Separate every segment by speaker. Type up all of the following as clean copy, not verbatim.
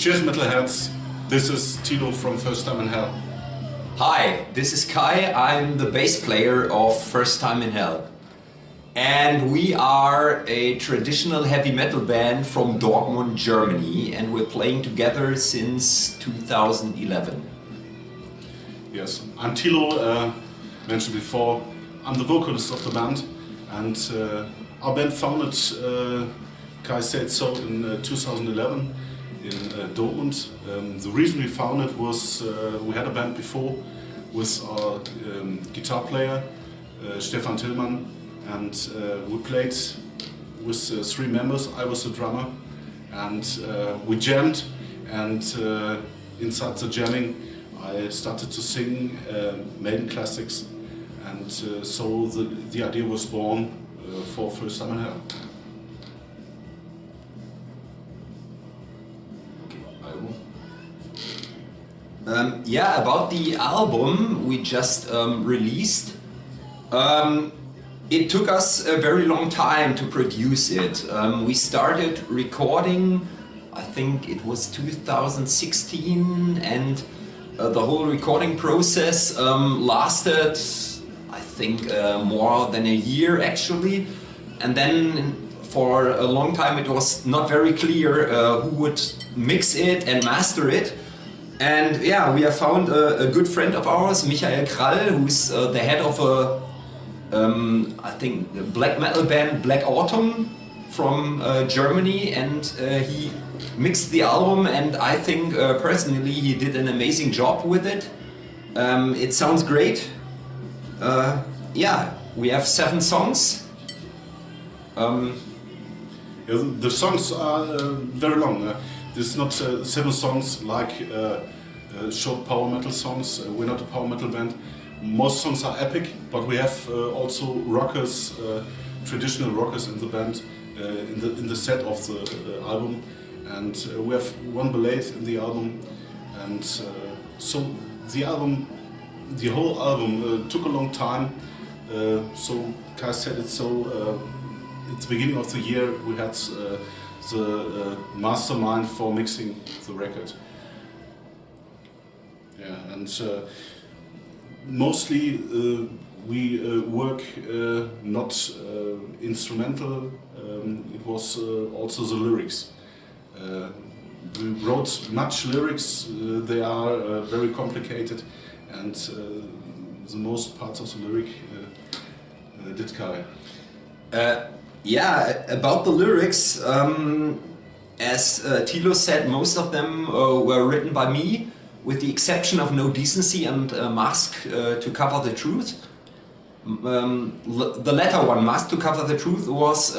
Speaker 1: Cheers metalheads, this is Tilo from First Time in Hell.
Speaker 2: Hi, this is Kai, I'm the bass player of First Time in Hell. And we are a traditional heavy metal band from Dortmund, Germany, and we're playing together since 2011.
Speaker 1: Yes, I'm Tilo, mentioned before. I'm the vocalist of the band, and our band founded, Kai said so, in 2011 in Dortmund. The reason we founded was we had a band before with our guitar player, Stefan Tillmann, and we played with 3 members. I was the drummer, and we jammed, and inside the jamming I started to sing Maiden classics, and so the idea was born for First Time in Hell.
Speaker 2: Yeah, about the album we just released. It took us a very long time to produce it. We started recording, I think it was 2016, and the whole recording process lasted, I think, more than a year actually. And then for a long time it was not very clear who would mix it and master it. And yeah, we have found a good friend of ours, Michael Krall, who's the head of a, I think, the black metal band Black Autumn from Germany, and he mixed the album, and I think personally he did an amazing job with it. It sounds great. Yeah, we have 7 songs.
Speaker 1: Yeah, the songs are very long. There's not 7 songs like short power metal songs. We're not a power metal band. Most songs are epic, but we have also rockers, traditional rockers in the band, in the set of the album, and we have 1 ballad in the album, and so the whole album took a long time. So Kai said it so. At the beginning of the year we had the mastermind for mixing the record. Yeah, and mostly we work not instrumental. It was also the lyrics. We wrote much lyrics. They are very complicated, and the most parts of the lyric did Kai.
Speaker 2: Yeah, about the lyrics, as Tilo said, most of them were written by me, with the exception of No Decency and Mask to Cover the Truth. The latter one, Mask to Cover the Truth, was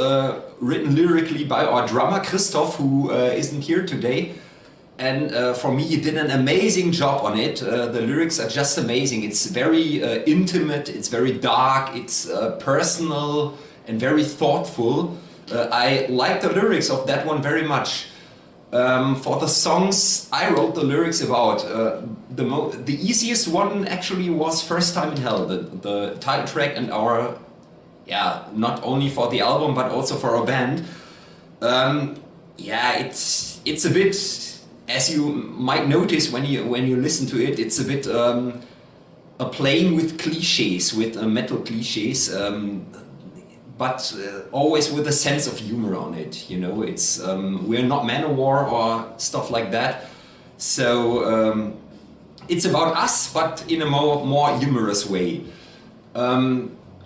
Speaker 2: written lyrically by our drummer Christoph, who isn't here today. And for me, he did an amazing job on it. The lyrics are just amazing. It's very intimate, it's very dark, it's personal and very thoughtful. I like the lyrics of that one very much. For the songs I wrote the lyrics about, the easiest one actually was First Time in Hell, the title track, and our, yeah, not only for the album but also for our band. Yeah, it's a bit, as you might notice when you listen to it, it's a bit playing with cliches, with metal cliches. But always with a sense of humor on it, you know. It's we're not Manowar or stuff like that, so it's about us, but in a more humorous way.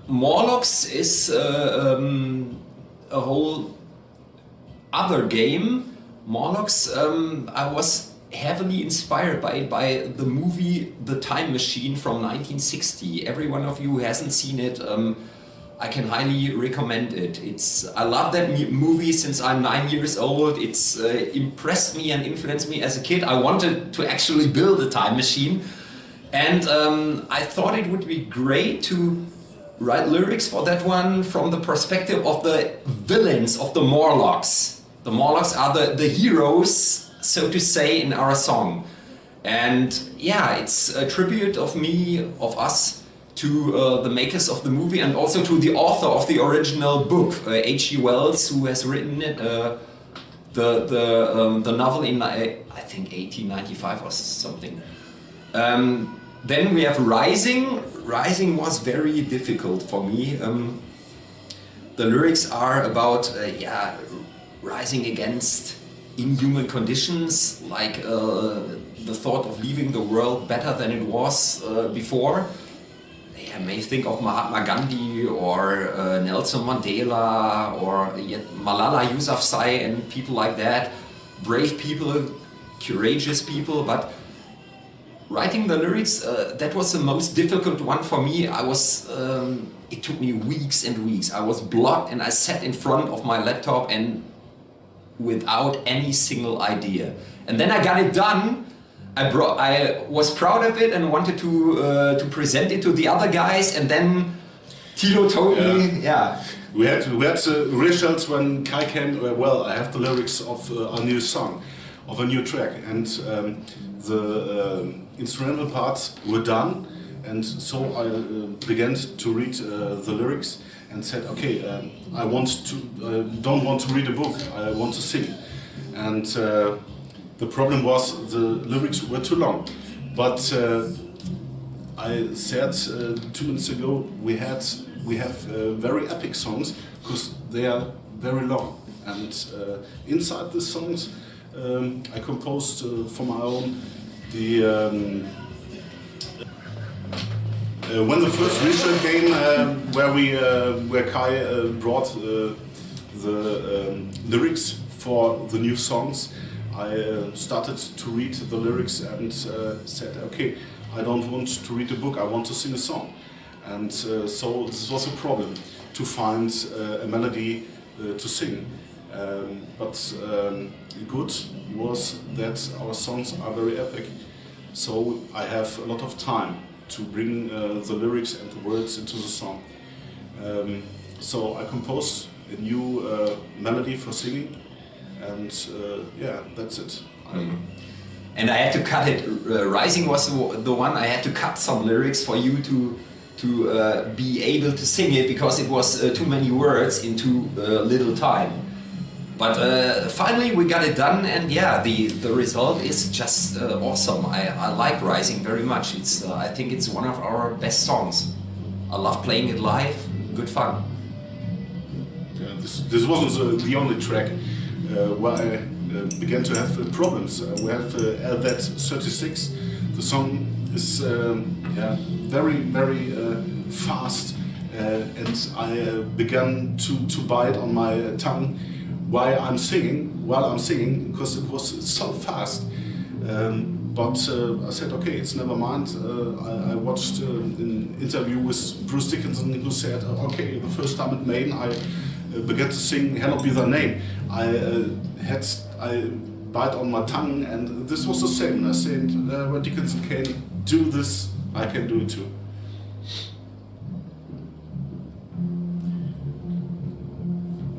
Speaker 2: Morlocks is a whole other game. Morlocks, I was heavily inspired by the movie The Time Machine from 1960. Every one of you who hasn't seen it, I can highly recommend it. I love that movie since I'm 9 years old. It's impressed me and influenced me as a kid. I wanted to actually build a time machine, and I thought it would be great to write lyrics for that one from the perspective of the villains of the Morlocks. The Morlocks are the heroes, so to say, in our song. And yeah, it's a tribute of us, to the makers of the movie, and also to the author of the original book, H.G. Wells, who has written it the novel in I think 1895 or something. Then we have Rising. Rising was very difficult for me. The lyrics are about rising against inhuman conditions, like the thought of leaving the world better than it was before. I may think of Mahatma Gandhi or Nelson Mandela or Malala Yousafzai and people like that. Brave people, courageous people, but writing the lyrics, that was the most difficult one for me. It took me weeks and weeks. I was blocked and I sat in front of my laptop and without any single idea. And then I got it done. I was proud of it and wanted to present it to the other guys, and then Tilo told me,
Speaker 1: We had results when Kai came. Well, I have the lyrics of a new song, of a new track, and the instrumental parts were done, and so I began to read the lyrics and said, okay, I don't want to read a book. I want to sing, and. The problem was the lyrics were too long, but I said 2 minutes ago we have very epic songs because they are very long, and inside the songs I composed for my own when the first research came where Kai brought the lyrics for the new songs. I started to read the lyrics and said, okay, I don't want to read a book, I want to sing a song. And so this was a problem, to find a melody to sing. But good was that our songs are very epic. So I have a lot of time to bring the lyrics and the words into the song. So I composed a new melody for singing. And that's it.
Speaker 2: And I had to cut it. Rising was the one I had to cut some lyrics for you to be able to sing it, because it was too many words in too little time. But finally we got it done, and the result is just awesome. I like Rising very much. I think it's one of our best songs. I love playing it live. Good fun.
Speaker 1: Yeah, this wasn't the only track. Where I began to have problems. We have LDAT 36. The song is very, very fast, and I began to bite on my tongue while I'm singing, because it was so fast. But I said, okay, it's never mind. I watched an interview with Bruce Dickinson, who said, okay, the first time at Maine I began to sing "Hallowed Be Thy Name." I bite on my tongue, and this was the same. And I said, when Dickinson can do this, I can do it too.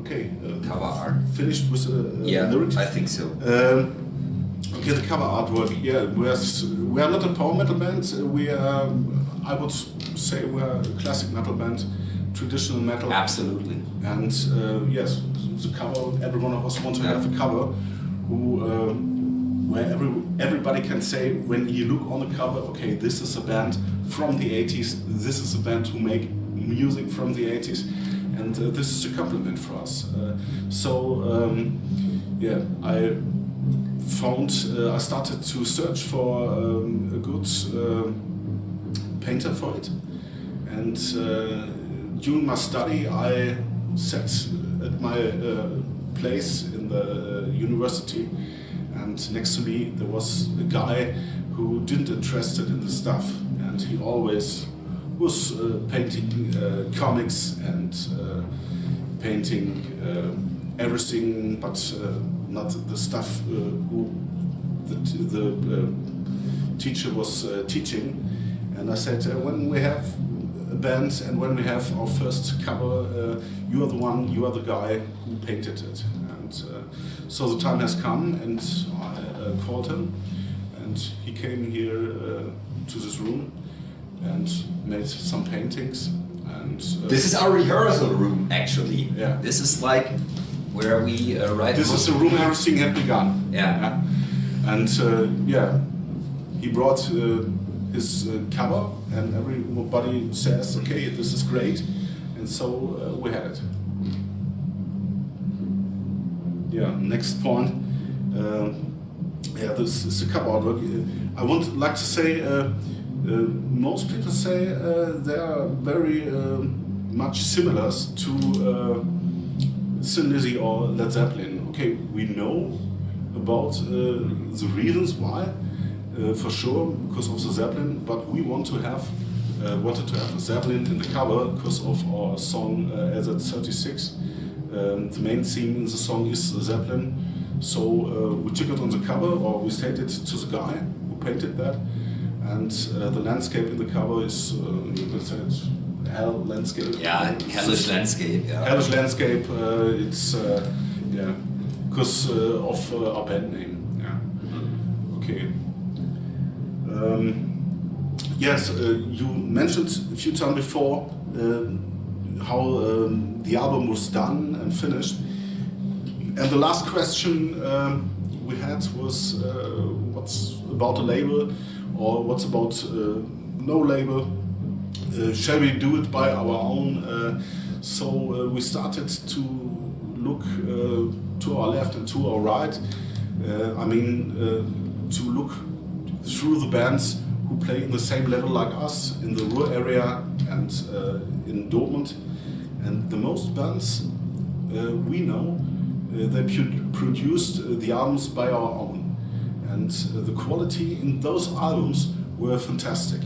Speaker 1: Okay,
Speaker 2: cover art.
Speaker 1: Finished with lyrics?
Speaker 2: I think so.
Speaker 1: Okay, the cover artwork. Yeah, we are not a power metal band. We are, I would say, we are a classic metal band. Traditional metal.
Speaker 2: Absolutely.
Speaker 1: And yes, the cover, every one of us wants to have a cover where everybody can say, when you look on the cover, okay, this is a band from the 80s, this is a band who make music from the 80s, and this is a compliment for us. I started to search for a good painter for it, and during my study, I sat at my place in the university, and next to me there was a guy who didn't interested in the stuff, and he always was painting comics and painting everything, but not the stuff the teacher was teaching. And I said, when we have a band and when we have our first cover, you are the guy who painted it. And so the time has come, and I called him, and he came here to this room and made some paintings. And
Speaker 2: this is our rehearsal room, actually.
Speaker 1: Yeah.
Speaker 2: This is like where we write.
Speaker 1: This is the room everything had begun.
Speaker 2: Yeah.
Speaker 1: And yeah, he brought his cover, and everybody says, okay, this is great, and so we had it. Yeah, next point. Yeah, this is a cover artwork. I would like to say, most people say they are very much similar to Thin Lizzy or Led Zeppelin. Okay, we know about the reasons why, for sure, because of the Zeppelin, but we wanted to have a Zeppelin in the cover because of our song LZ36. The main theme in the song is the Zeppelin, so we took it on the cover, or we sent it to the guy who painted that, and the landscape in the cover is, you could say it, hell landscape.
Speaker 2: Yeah, hellish landscape. Yeah.
Speaker 1: Hellish landscape. It's yeah, because of our band name. Yeah. Okay. Yes, you mentioned a few times before how the album was done and finished. And the last question we had was what's about a label, or what's about no label? Shall we do it by our own? So we started to look to our left and to our right. I mean, to look through the bands who play in the same level like us in the Ruhr area and in Dortmund. And the most bands we know, they produced the albums by our own. And the quality in those albums were fantastic.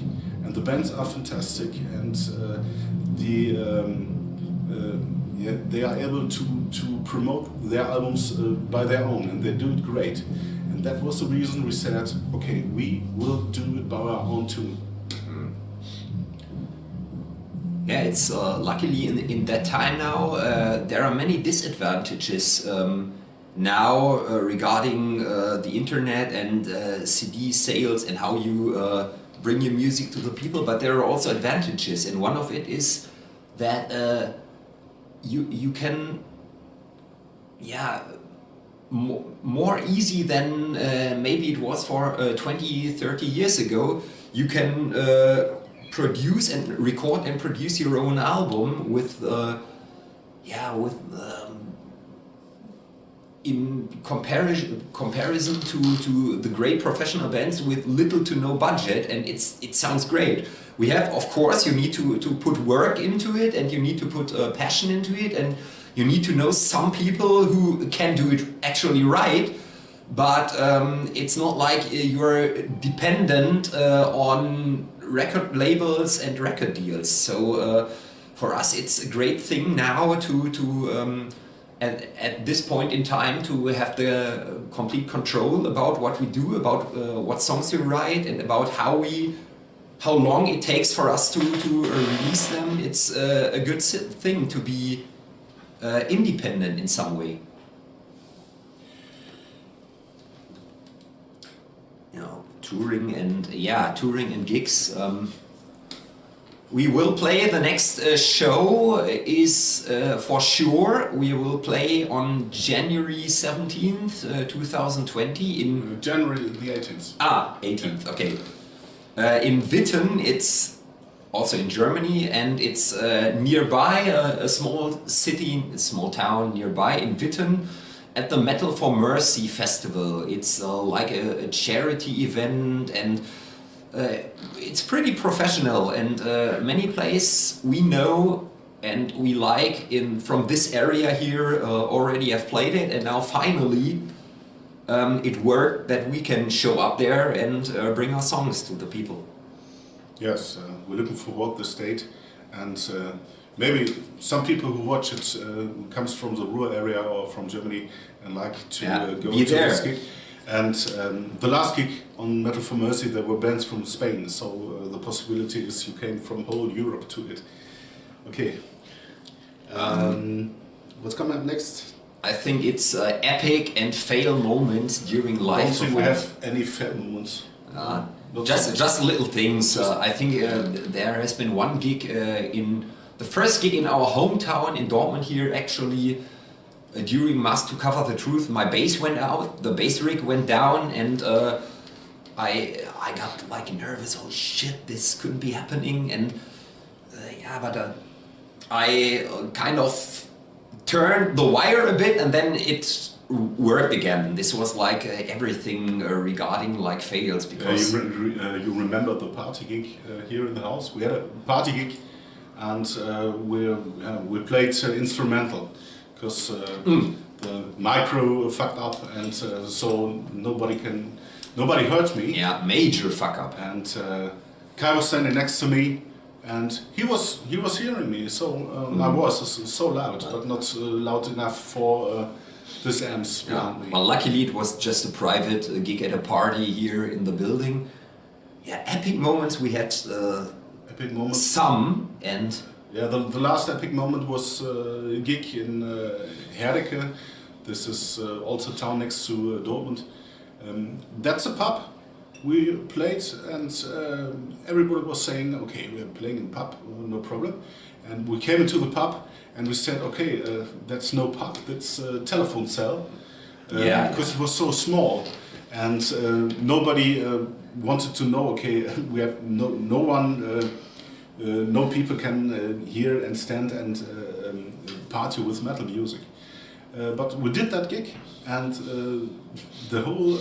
Speaker 1: And the bands are fantastic, and yeah, they are able to promote their albums by their own, and they do it great. And that was the reason we said, okay, we will do it by our own too.
Speaker 2: Yeah, it's luckily in that time now there are many disadvantages now regarding the internet and CD sales and how you bring your music to the people, but there are also advantages, and one of it is that you can, yeah, more easy than maybe it was for 20-30 years ago. You can produce and record and produce your own album with in comparison to the great professional bands with little to no budget, and it sounds great. We have, of course, you need to put work into it, and you need to put passion into it, and you need to know some people who can do it actually right, but it's not like you're dependent on record labels and record deals. So for us it's a great thing now to at this point in time to have the complete control about what we do, about what songs we write, and about how long it takes for us to release them. It's a good thing to be independent in some way. You know, touring and gigs. We will play. The next show is for sure. We will play on January 17th, 2020 in
Speaker 1: January the 18th.
Speaker 2: 18th. Okay. In Witten, it's also in Germany, and it's nearby a small city, a small town nearby in Witten, at the Metal for Mercy festival. It's like a charity event, and it's pretty professional, and many places we know and we like from this area here already have played it, and now finally it worked that we can show up there and bring our songs to the people.
Speaker 1: Yes, we're looking forward this date, and maybe some people who watch it comes from the Ruhr area or from Germany and like to go to this gig. And the last gig on Metal for Mercy, there were bands from Spain, so the possibility is you came from whole Europe to it. Okay. What's coming up next?
Speaker 2: I think it's epic and fail moments during live performance.
Speaker 1: I don't think we have any fail moments.
Speaker 2: Just little things. I think there has been one gig the first gig in our hometown in Dortmund here actually. during Mass to Cover the Truth, my bass went out, the bass rig went down, and I got like nervous. Oh shit, this couldn't be happening, and I kind of turned the wire a bit, and then it worked again. This was like everything regarding like fails, because
Speaker 1: you remember the party gig here in the house? We had a party gig, and we played instrumental, because the micro fucked up, and so nobody heard me.
Speaker 2: Yeah, major fuck up.
Speaker 1: And Kai was standing next to me, and he was hearing me. So my voice is so loud, but not loud enough for this amps behind me.
Speaker 2: Well, luckily it was just a private gig at a party here in the building. Yeah, epic moments we had.
Speaker 1: Epic moments.
Speaker 2: Some, and
Speaker 1: yeah, the last epic moment was a gig in Herdecke. This is also a town next to Dortmund. That's a pub. We played, and everybody was saying, okay, we're playing in pub, no problem. And we came into the pub, and we said, okay, that's no pub, that's a telephone cell. Because it was so small, and nobody wanted to know, okay, we have no one, no people can hear and stand and party with metal music. But we did that gig, and the whole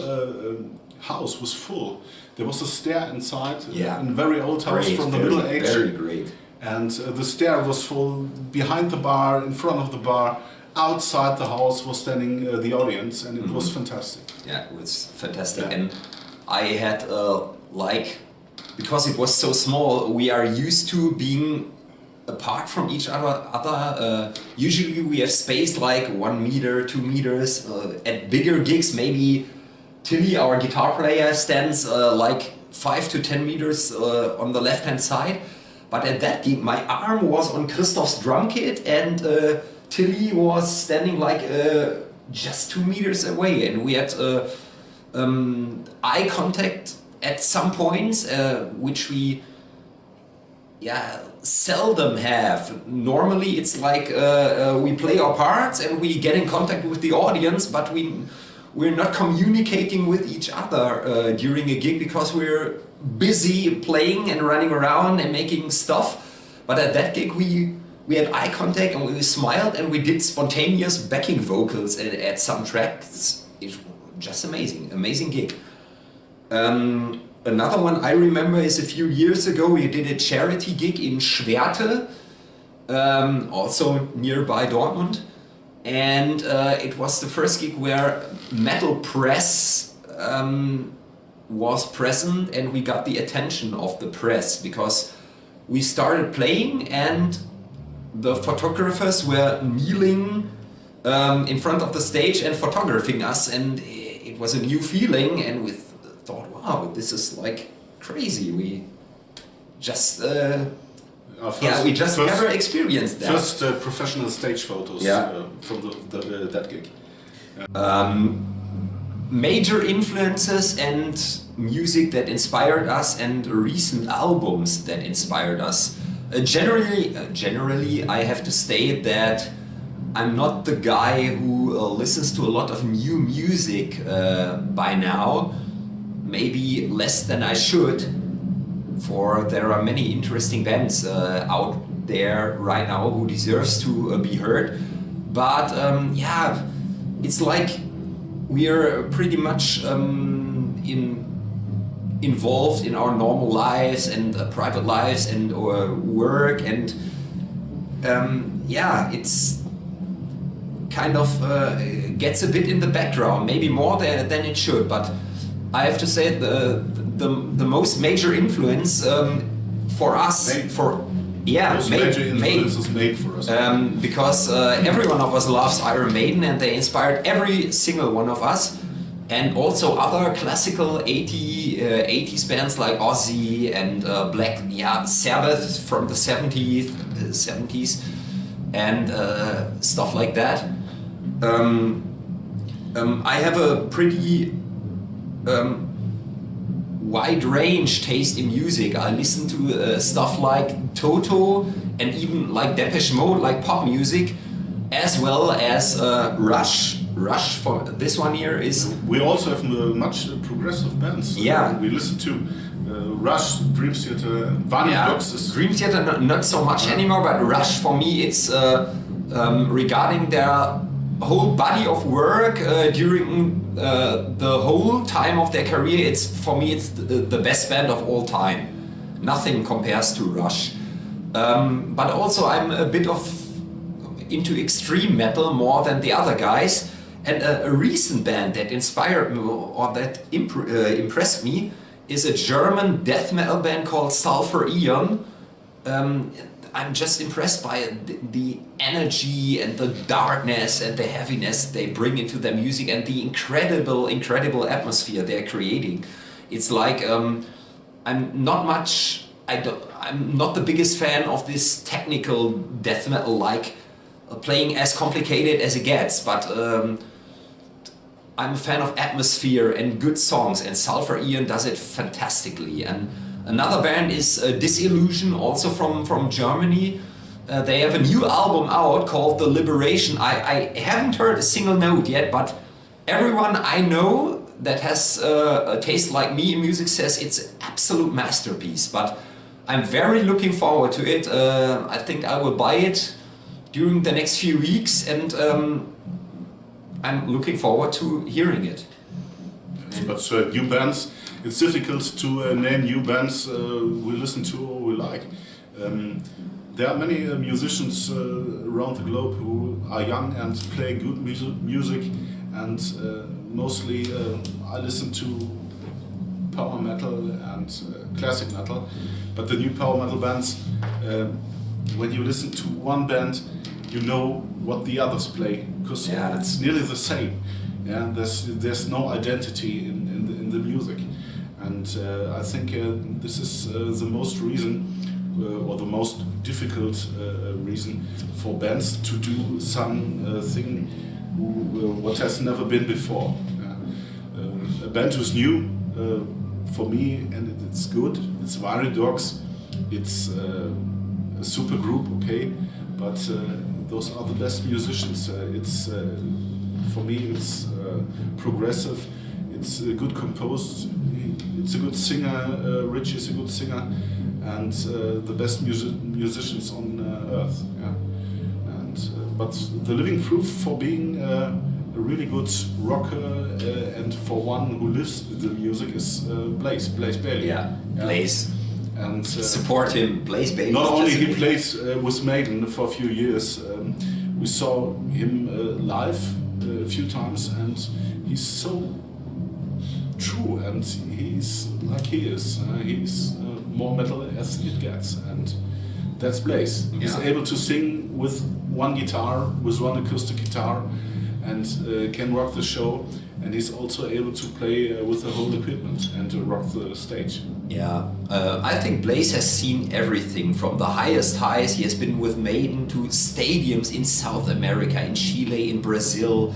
Speaker 1: house was full. There was a stair inside, a very old house from the Middle Age.
Speaker 2: Very great.
Speaker 1: And the stair was full. Behind the bar, in front of the bar, outside the house was standing the audience, and it was fantastic.
Speaker 2: Yeah, it was fantastic. And I had because it was so small, we are used to being apart from each other. Usually we have space like 1 meter, 2 meters. At bigger gigs, maybe Tilly, our guitar player, stands like 5 to 10 meters on the left hand side. But at that gig, my arm was on Christoph's drum kit, and Tilly was standing like just 2 meters away, and we had eye contact at some points, which we seldom have. Normally it's like we play our parts and we get in contact with the audience, but we're not communicating with each other during a gig, because we're busy playing and running around and making stuff. But at that gig we had eye contact, and we smiled, and we did spontaneous backing vocals at some tracks. It was just amazing gig. Another one I remember is a few years ago we did a charity gig in Schwerte, also nearby Dortmund, and it was the first gig where Metal Press was present, and we got the attention of the press, because we started playing and the photographers were kneeling in front of the stage and photographing us, and it was a new feeling, and we thought, wow, this is like crazy. We just never experienced that.
Speaker 1: First professional stage photos from that gig.
Speaker 2: Major influences and music that inspired us, and recent albums that inspired us. Generally, I have to state that I'm not the guy who listens to a lot of new music by now. Maybe less than I should, for there are many interesting bands out there right now who deserves to be heard. But it's like we are pretty much involved in our normal lives and private lives and work, and it's kind of gets a bit in the background, maybe more than it should. But I have to say the most major influence for us,
Speaker 1: made for us,
Speaker 2: because every one of us loves Iron Maiden, and they inspired every single one of us, and also other classical 80s bands like Ozzy and Black Sabbath from the 70s and stuff like that. I have a pretty wide range taste in music. I listen to stuff like Toto and even like Depeche Mode, like pop music. as well as Rush. Rush for this one here is...
Speaker 1: We also have much progressive bands.
Speaker 2: Yeah.
Speaker 1: We listen to Rush, Dream Theater, Dogs.
Speaker 2: Dream Theater not so much anymore, but Rush for me it's regarding their whole body of work during the whole time of their career. It's for me it's the best band of all time. Nothing compares to Rush. But also I'm a bit into extreme metal more than the other guys. And a recent band that inspired me or that impressed me is a German death metal band called Sulfur Ion. I'm just impressed by the energy and the darkness and the heaviness they bring into their music and the incredible atmosphere they're creating. It's like I'm not the biggest fan of this technical death metal, like playing as complicated as it gets, but I'm a fan of atmosphere and good songs, and Sulfur Ion does it fantastically. And another band is Disillusion, also from Germany. They have a new album out called The Liberation. I haven't heard a single note yet, but everyone I know that has a taste like me in music says it's an absolute masterpiece. But I'm very looking forward to it. I think I will buy it during the next few weeks, and I'm looking forward to hearing it.
Speaker 1: But new bands, it's difficult to name new bands we listen to or we like. There are many musicians around the globe who are young and play good music, and mostly I listen to power metal and classic metal. But the new power metal bands, when you listen to one band, you know what the others play, because it's nearly the same. Yeah, there's no identity in the music, and I think this is the most reason, or the most difficult reason for bands to do something what has never been before. A band who's new, for me, and it's good. It's Dogs. It's a super group, okay, but those are the best musicians. It's for me, it's progressive. It's good composed. It's a good singer. Rich is a good singer, and the best musicians on earth. Yeah, and but the living proof for being a really good rocker and for one who lives the music is Blaze Bayley.
Speaker 2: Yeah, Blaze.
Speaker 1: And
Speaker 2: support him, Blaze Bayley.
Speaker 1: Not only he played with Maiden for a few years, we saw him live a few times, and he's so true, and he's like he is. He's more metal as it gets, and that's Blaze. He's able to sing with one guitar, with one acoustic guitar, and can rock the show. And he's also able to play with the whole equipment and to rock the stage.
Speaker 2: Yeah, I think Blaze has seen everything from the highest highs. He has been with Maiden to stadiums in South America, in Chile, in Brazil,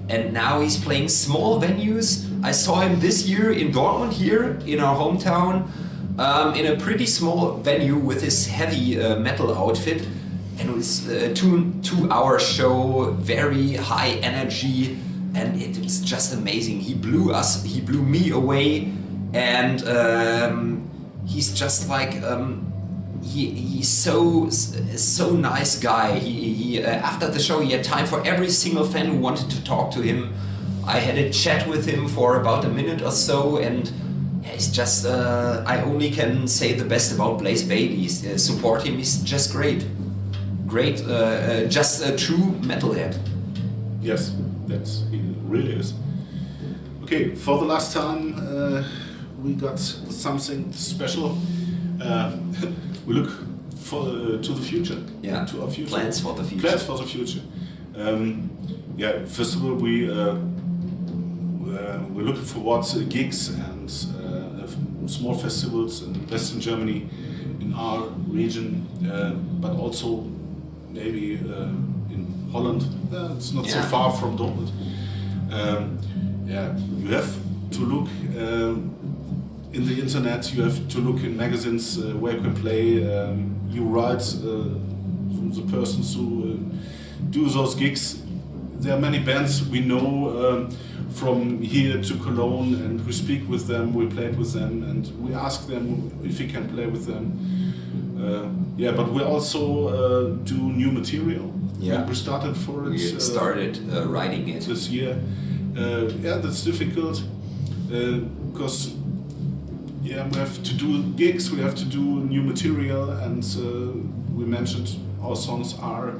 Speaker 2: and now he's playing small venues. I saw him this year in Dortmund, here in our hometown, in a pretty small venue with his heavy metal outfit, and it was a two-hour show, very high energy. And it was just amazing. He blew me away, and he's just like he's so nice guy. He after the show he had time for every single fan who wanted to talk to him. I had a chat with him for about a minute or so, and he's just I only can say the best about Blaze Bayley. Support him. He's just great, just a true metalhead.
Speaker 1: Yes. He really is. Okay, for the last time we got something special. We look to the future.
Speaker 2: Yeah,
Speaker 1: to our future.
Speaker 2: Plans for the future.
Speaker 1: Plans for the future. Yeah, first of all, we're looking forward to gigs and small festivals in Western Germany, in our region, but also maybe in Holland. It's not so far from Dortmund. You have to look in the internet, you have to look in magazines where you can play. You write from the persons who do those gigs. There are many bands we know from here to Cologne, and we speak with them, we played with them, and we ask them if we can play with them. Yeah, but we also do new material.
Speaker 2: Yeah.
Speaker 1: We started for it.
Speaker 2: We started writing it
Speaker 1: this year. Yeah, that's difficult because yeah, we have to do gigs, we have to do new material, and we mentioned our songs are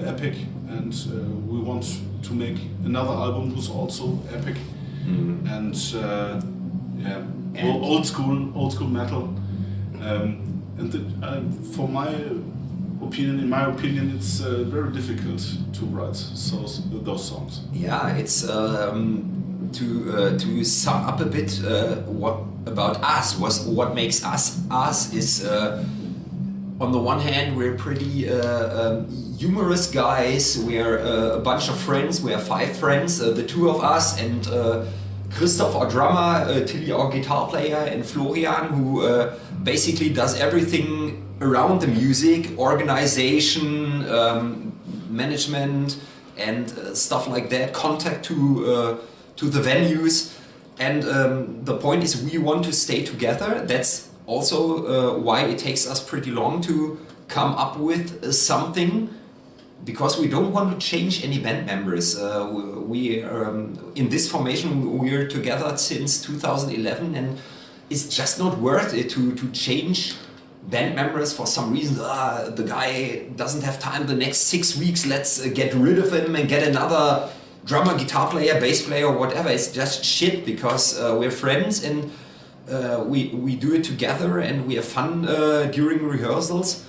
Speaker 1: epic, and we want to make another album who's also epic. And yeah,
Speaker 2: And
Speaker 1: old school metal. And for my opinion, in my opinion, it's very difficult to write those songs.
Speaker 2: yeah, it's to sum up a bit what about us, what makes us is on the one hand we're pretty humorous guys. We're a bunch of friends. We are 5 friends, the 2 of us, and Christoph, our drummer, Tilly, our guitar player, and Florian, who basically does everything around the music, organization, management, and stuff like that, contact to the venues. And the point is, we want to stay together. That's also why it takes us pretty long to come up with something, because we don't want to change any band members. We in this formation, we're together since 2011, and it's just not worth it to change band members for some reason. The guy doesn't have time the next 6 weeks, let's get rid of him and get another drummer, guitar player, bass player, whatever. It's just shit, because we're friends, and we do it together, and we have fun during rehearsals.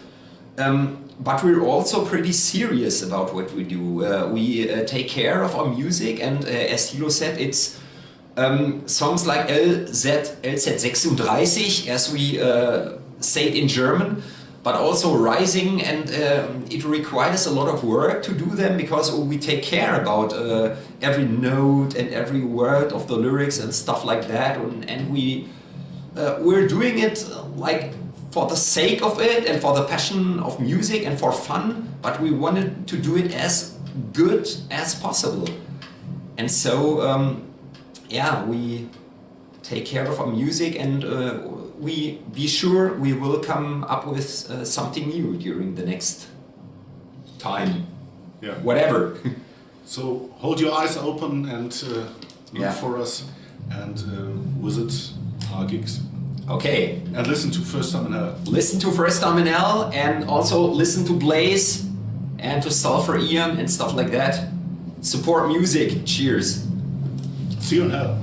Speaker 2: But we're also pretty serious about what we do. We take care of our music, and as Thilo said, it's songs like LZ36, as we say it in German, but also Rising, and it requires a lot of work to do them, because we take care about every note and every word of the lyrics and stuff like that, and we're doing it like for the sake of it and for the passion of music and for fun, but we wanted to do it as good as possible. And so yeah, we take care of our music, and we be sure we will come up with something new during the next time.
Speaker 1: Yeah.
Speaker 2: Whatever.
Speaker 1: So hold your eyes open and look
Speaker 2: Yeah.
Speaker 1: for us, and visit our gigs.
Speaker 2: Okay.
Speaker 1: And listen to First Time in Hell.
Speaker 2: Listen to First Time in Hell, and also listen to Blaze and to Sulfur Ian and stuff like that. Support music. Cheers.
Speaker 1: See you in hell.